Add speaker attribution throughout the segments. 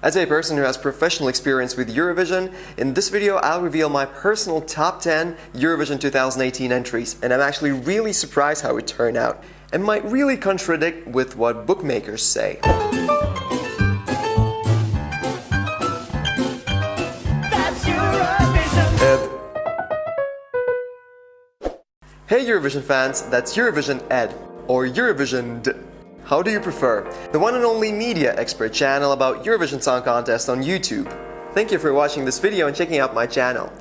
Speaker 1: As a person who has professional experience with Eurovision, in this video I'll reveal my personal top 10 Eurovision 2018 entries, and I'm actually really surprised how it turned out, and might really contradict with what bookmakers say. That's Eurovision! Hey Eurovision fans, that's Eurovision Ed, or Eurovisioned. How do you prefer? The one and only media expert channel about Eurovision Song Contest on YouTube. Thank you for watching this video and checking out my channel.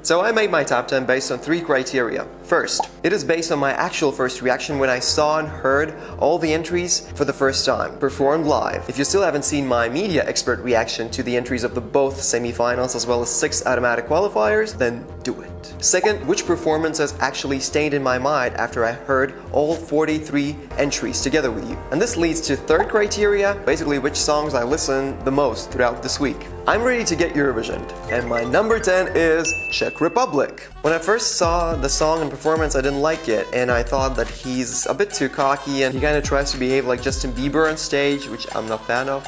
Speaker 1: So I made my top 10 based on 3 criteria. First, it is based on my actual first reaction when I saw and heard all the entries for the first time, performed live. If you still haven't seen my media expert reaction to the entries of the both semi-finals as well as 6 automatic qualifiers, then do it. Second, which performances actually stayed in my mind after I heard all 43 entries together with you. And this leads to third criteria, basically which songs I listened the most throughout this week. I'm ready to get Eurovisioned, and my number 10 is Czech Republic. When I first saw the song and performance, I didn't like it, and I thought that he's a bit too cocky and he kind of tries to behave like Justin Bieber on stage, which I'm not a fan of.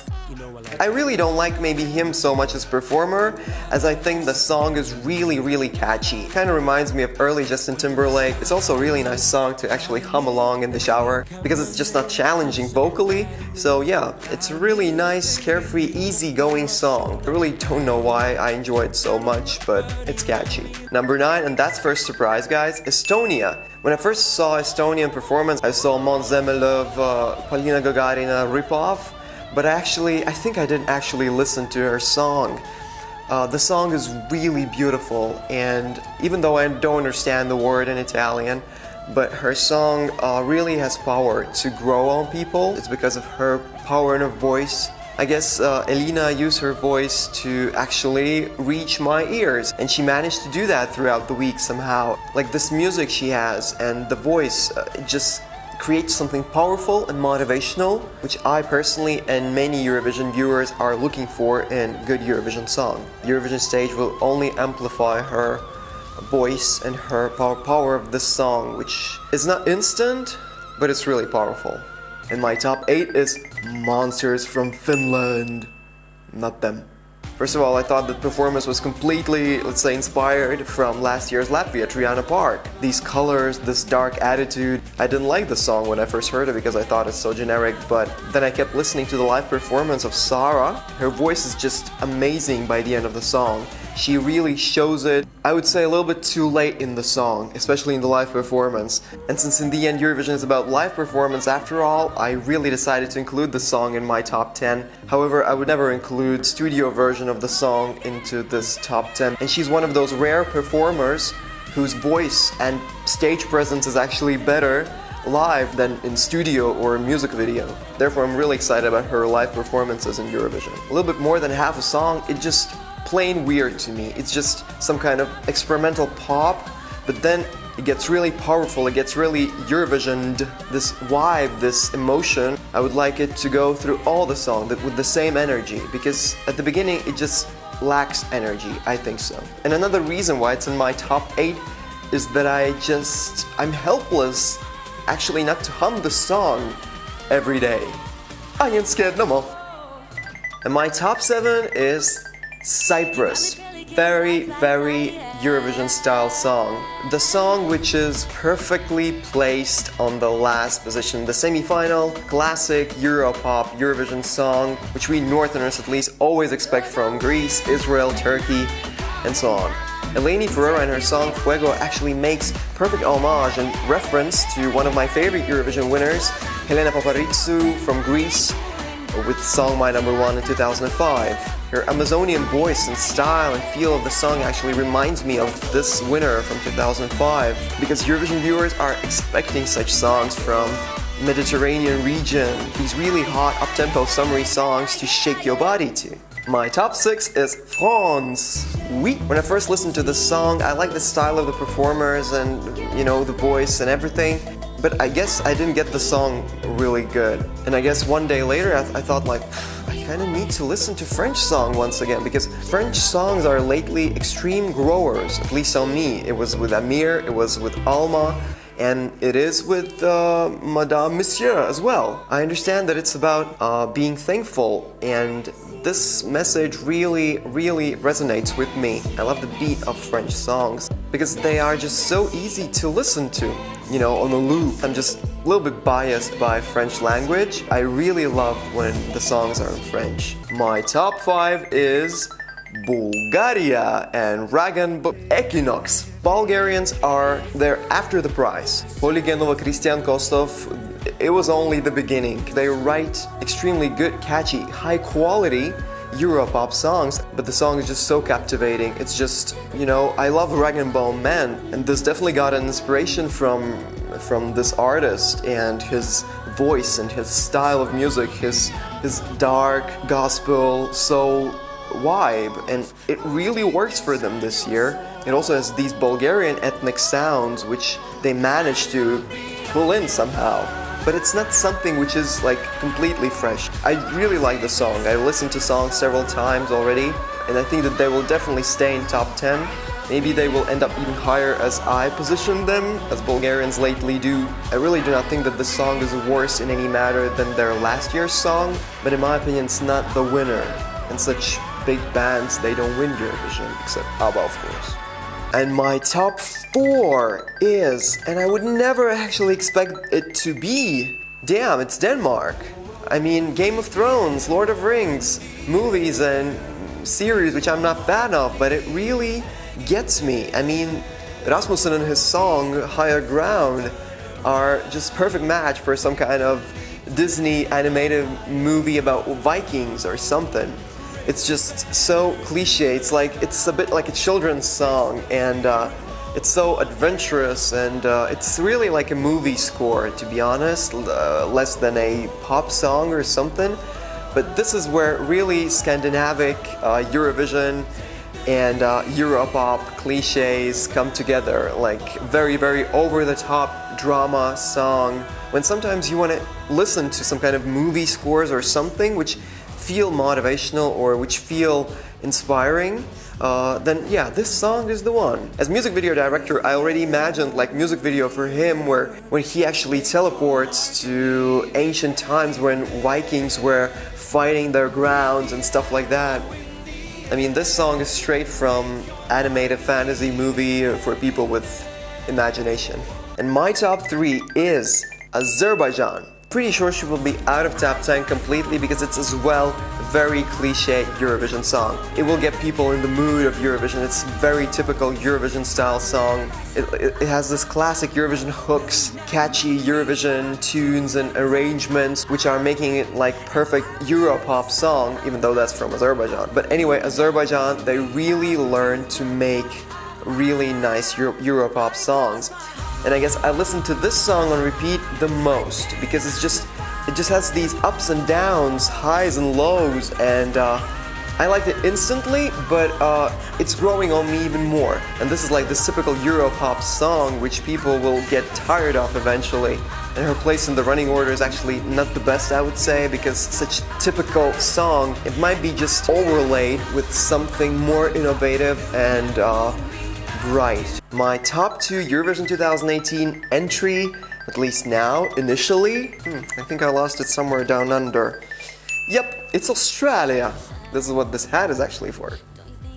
Speaker 1: I really don't like maybe him so much as performer, as I think the song is really catchy. It kind of reminds me of early Justin Timberlake. It's also a really nice song to actually hum along in the shower, because it's just not challenging vocally. So yeah, it's a really nice, carefree, easygoing song. I really don't know why I enjoy it so much, but it's catchy. Number 9, and that's first surprise guys, Estonia. When I first saw Estonian performance, I saw Måns Zelmerlöw, Polina Gagarina ripoff. But I think I didn't actually listen to her song. The song is really beautiful, and even though I don't understand the word in Italian, but her song really has power to grow on people. It's because of her power in her voice. I guess Elina used her voice to actually reach my ears, and she managed to do that throughout the week somehow. Like this music she has and the voice, it just creates something powerful and motivational, which I personally and many Eurovision viewers are looking for in a good Eurovision song. The Eurovision stage will only amplify her voice and her power of this song, which is not instant, but it's really powerful. And my top 8 is Monsters from Finland. Not them. First of all, I thought the performance was completely, let's say, inspired from last year's Latvia Triana Park. These colors, this dark attitude. I didn't like the song when I first heard it because I thought it's so generic, but then I kept listening to the live performance of Sara. Her voice is just amazing by the end of the song. She really shows it, I would say, a little bit too late in the song, especially in the live performance. And since in the end Eurovision is about live performance after all, I really decided to include the song in my top 10. However, I would never include studio version of the song into this top 10. And she's one of those rare performers whose voice and stage presence is actually better live than in studio or music video. Therefore, I'm really excited about her live performances in Eurovision. A little bit more than half a song, it just plain weird to me. It's just some kind of experimental pop, but then it gets really powerful, it gets really Eurovisioned, this vibe, this emotion. I would like it to go through all the song with the same energy, because at the beginning it just lacks energy, I think so. And another reason why it's in my top 8 is that I'm helpless actually not to hum the song every day. I ain't scared no more. And my top 7 is Cyprus. Very Eurovision style song. The song which is perfectly placed on the last position. The semi-final, classic Europop Eurovision song, which we Northerners at least always expect from Greece, Israel, Turkey, and so on. Eleni Ferreira and her song Fuego actually makes perfect homage and reference to one of my favorite Eurovision winners, Helena Paparizou from Greece, with the song My Number 1 in 2005. Her Amazonian voice and style and feel of the song actually reminds me of this winner from 2005, because Eurovision viewers are expecting such songs from Mediterranean region, these really hot up-tempo summery songs to shake your body to. My top 6 is France. Oui. When I first listened to this song, I liked the style of the performers and, you know, the voice and everything. But I guess I didn't get the song really good. And I guess one day later I thought like, I kind of need to listen to French song once again, because French songs are lately extreme growers, at least on me. It was with Amir, it was with Alma, and it is with Madame Monsieur as well. I understand that it's about being thankful and this message really resonates with me. I love the beat of French songs because they are just so easy to listen to, you know, on a loop. I'm just a little bit biased by French language. I really love when the songs are in French. My top 5 is Bulgaria and Ragan Equinox. Bulgarians are there after the prize. Poligenova, Christian Kostov, it was only the beginning. They write extremely good, catchy, high quality Europop songs, but the song is just so captivating. It's just, you know, I love Rag & Bone Man, and this definitely got an inspiration from this artist and his voice and his style of music, his dark gospel soul vibe, and it really works for them this year. It also has these Bulgarian ethnic sounds which they managed to pull in somehow. But it's not something which is like completely fresh. I really like the song. I listened to songs several times already, and I think that they will definitely stay in top 10. Maybe they will end up even higher as I position them, as Bulgarians lately do. I really do not think that the song is worse in any matter than their last year's song, but in my opinion it's not the winner. And such big bands, they don't win Eurovision, except ABBA, of course. And my top 4 is, and I would never actually expect it to be, damn, it's Denmark. I mean, Game of Thrones, Lord of Rings, movies and series which I'm not a fan of, but it really gets me. I mean, Rasmussen and his song, Higher Ground, are just perfect match for some kind of Disney animated movie about Vikings or something. It's just so cliche. It's a bit like a children's song, and it's so adventurous, and it's really like a movie score, to be honest, less than a pop song or something. But this is where really Scandinavic Eurovision and Europop cliches come together, like very over-the-top drama song. When sometimes you want to listen to some kind of movie scores or something which feel motivational or which feel inspiring, then yeah, this song is the one. As music video director, I already imagined like music video for him when he actually teleports to ancient times when Vikings were fighting their grounds and stuff like that. I mean, this song is straight from animated fantasy movie for people with imagination. And my top 3 is Azerbaijan. Pretty sure she will be out of top 10 completely because it's as well a very cliche Eurovision song. It will get people in the mood of Eurovision. It's very typical Eurovision style song. It has this classic Eurovision hooks, catchy Eurovision tunes and arrangements which are making it like perfect Europop song, even though that's from Azerbaijan. But anyway, Azerbaijan, they really learned to make really nice Europop songs. And I guess I listen to this song on repeat the most because it just has these ups and downs, highs and lows, and I liked it instantly, but it's growing on me even more. And this is like this typical Europop song which people will get tired of eventually. And her place in the running order is actually not the best, I would say, because such typical song, it might be just overlaid with something more innovative and bright. My top 2 Eurovision 2018 entry, at least now, initially, I think I lost it somewhere down under. Yep, it's Australia. This is what this hat is actually for.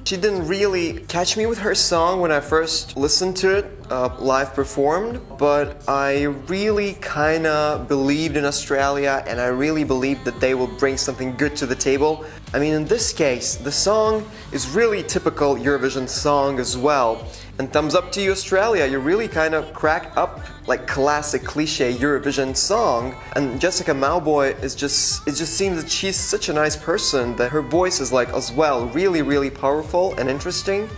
Speaker 1: She didn't really catch me with her song when I first listened to it, live performed, but I really kinda believed in Australia, and I really believed that they will bring something good to the table. I mean, in this case, the song is really typical Eurovision song as well. And thumbs up to you, Australia, you really kind of cracked up like classic cliche Eurovision song. And Jessica Mauboy it just seems that she's such a nice person that her voice is like as well really powerful and interesting.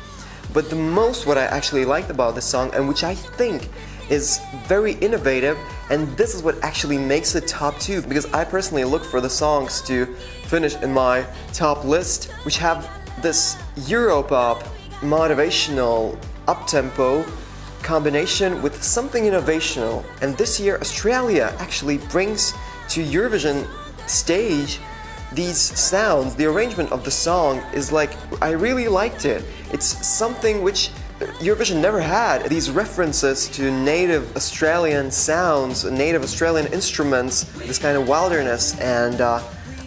Speaker 1: But the most what I actually liked about this song, and which I think is very innovative, and this is what actually makes it top 2, because I personally look for the songs to finish in my top list, which have this Europop motivational up-tempo combination with something innovational. And this year Australia actually brings to Eurovision stage these sounds. The arrangement of the song is like, I really liked it. It's something which Eurovision never had. These references to native Australian sounds, native Australian instruments, this kind of wilderness, and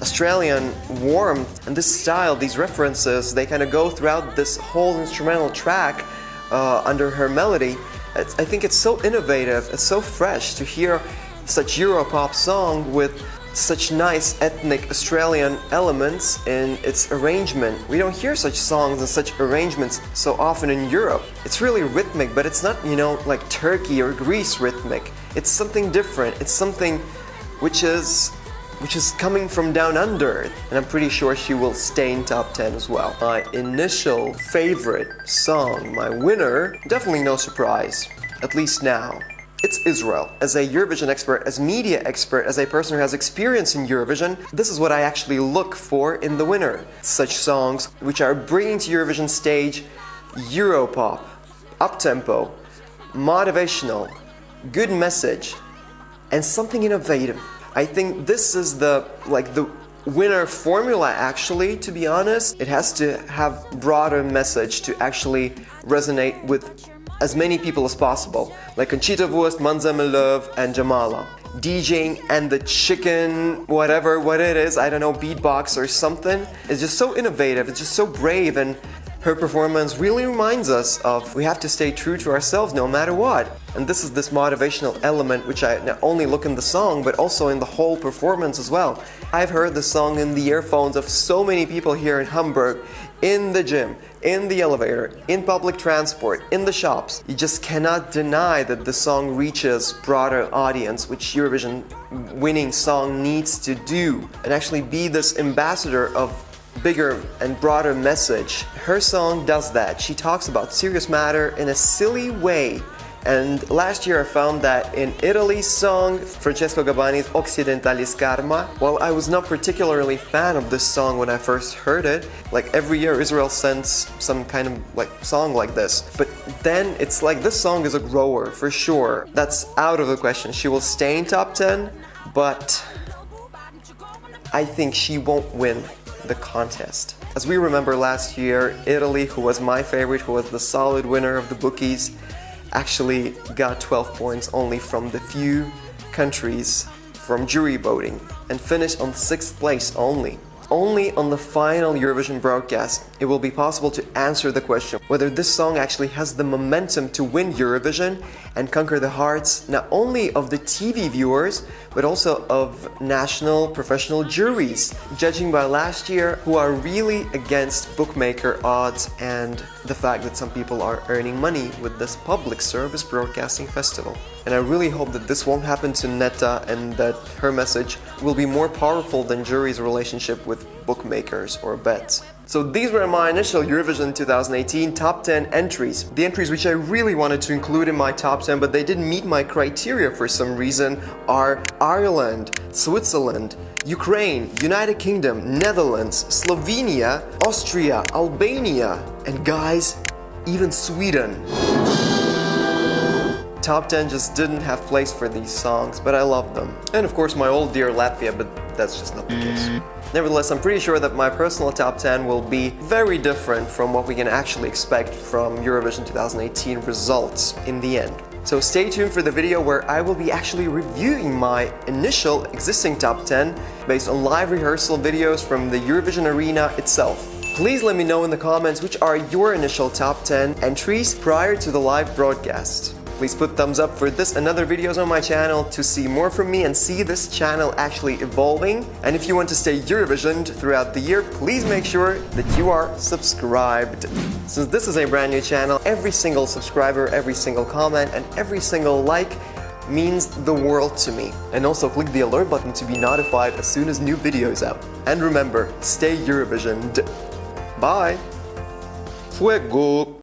Speaker 1: Australian warmth and this style, these references, they kind of go throughout this whole instrumental track under her melody. I think it's so innovative, it's so fresh to hear such Europop song with such nice ethnic Australian elements in its arrangement. We don't hear such songs and such arrangements so often in Europe. It's really rhythmic, but it's not, you know, like Turkey or Greece rhythmic. It's something different. It's something which is coming from down under, and I'm pretty sure she will stay in top 10 as well. My initial favorite song, my winner, definitely no surprise, at least now. It's Isreal. As a Eurovision expert, as media expert, as a person who has experience in Eurovision, this is what I actually look for in the winner. Such songs which are bringing to Eurovision stage Europop, uptempo, motivational, good message, and something innovative. I think this is the winner formula actually, to be honest. It has to have broader message to actually resonate with as many people as possible, like Conchita Wurst, Manzamelov, and Jamala. DJing and the chicken, whatever, what it is, I don't know, beatbox or something. It's just so innovative, it's just so brave, and her performance really reminds us of we have to stay true to ourselves no matter what. And this is this motivational element which I not only look in the song but also in the whole performance as well. I've heard the song in the earphones of so many people here in Hamburg, in the gym, in the elevator, in public transport, in the shops. You just cannot deny that the song reaches broader audience, which Eurovision winning song needs to do, and actually be this ambassador of bigger and broader message. Her song does that. She talks about serious matter in a silly way. And last year I found that in Italy's song, Francesco Gabbani's Occidentalis Karma, while I was not particularly fan of this song when I first heard it, like every year Isreal sends some kind of like song like this, but then it's like this song is a grower for sure. That's out of the question. She will stay in top 10, but I think she won't win the contest. As we remember last year, Italy, who was my favorite, who was the solid winner of the bookies, actually got 12 points only from the few countries from jury voting and finished on 6th place only. Only on the final Eurovision broadcast it will be possible to answer the question whether this song actually has the momentum to win Eurovision and conquer the hearts not only of the TV viewers but also of national professional juries, judging by last year, who are really against bookmaker odds and the fact that some people are earning money with this public service broadcasting festival. And I really hope that this won't happen to Netta and that her message will be more powerful than jury's relationship with bookmakers or bets. So these were my initial Eurovision 2018 top 10 entries. The entries which I really wanted to include in my top 10 but they didn't meet my criteria for some reason are Ireland, Switzerland, Ukraine, United Kingdom, Netherlands, Slovenia, Austria, Albania, and guys, even Sweden. Top 10 just didn't have place for these songs, but I love them. And of course my old dear Latvia, but that's just not the case. Nevertheless, I'm pretty sure that my personal top 10 will be very different from what we can actually expect from Eurovision 2018 results in the end. So stay tuned for the video where I will be actually reviewing my initial existing top 10 based on live rehearsal videos from the Eurovision arena itself. Please let me know in the comments which are your initial top 10 entries prior to the live broadcast. Please put thumbs up for this and other videos on my channel to see more from me and see this channel actually evolving. And if you want to stay Eurovisioned throughout the year, please make sure that you are subscribed. Since this is a brand new channel, every single subscriber, every single comment, and every single like means the world to me. And also click the alert button to be notified as soon as new videos out. And remember, stay Eurovisioned. Bye! Fuego!